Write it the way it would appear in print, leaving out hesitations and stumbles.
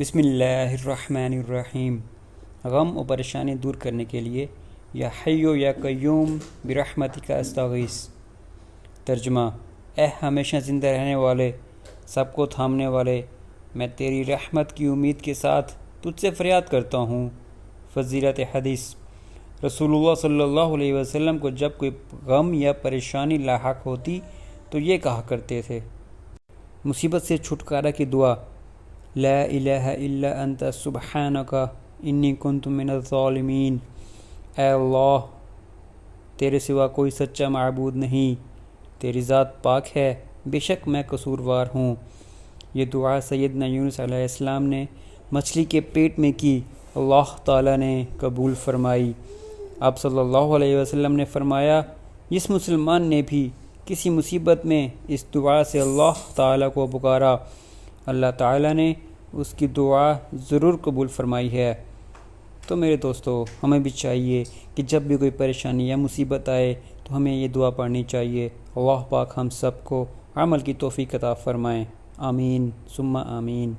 بسم اللہ الرحمن الرحیم۔ غم و پریشانی دور کرنے کے لیے یا حیو یا قیوم برحمتک استغیث۔ ترجمہ: اے ہمیشہ زندہ رہنے والے، سب کو تھامنے والے، میں تیری رحمت کی امید کے ساتھ تجھ سے فریاد کرتا ہوں۔ فضیلت حدیث: رسول اللہ صلی اللہ علیہ وسلم کو جب کوئی غم یا پریشانی لاحق ہوتی تو یہ کہا کرتے تھے: مصیبت سے چھٹکارا کی دعا، لا الہ الا انت سبحانک انی کنت من الظالمین۔ اے اللہ، تیرے سوا کوئی سچا معبود نہیں، تیری ذات پاک ہے، بے شک میں قصوروار ہوں۔ یہ دعا سیدنا یونس علیہ السلام نے مچھلی کے پیٹ میں کی، اللہ تعالیٰ نے قبول فرمائی۔ آپ صلی اللہ علیہ وسلم نے فرمایا، جس مسلمان نے بھی کسی مصیبت میں اس دعا سے اللہ تعالیٰ کو پکارا، اللہ تعالیٰ نے اس کی دعا ضرور قبول فرمائی ہے۔ تو میرے دوستو، ہمیں بھی چاہیے کہ جب بھی کوئی پریشانی یا مصیبت آئے تو ہمیں یہ دعا پڑھنی چاہیے۔ اللہ پاک ہم سب کو عمل کی توفیق عطا فرمائیں۔ آمین ثم آمین۔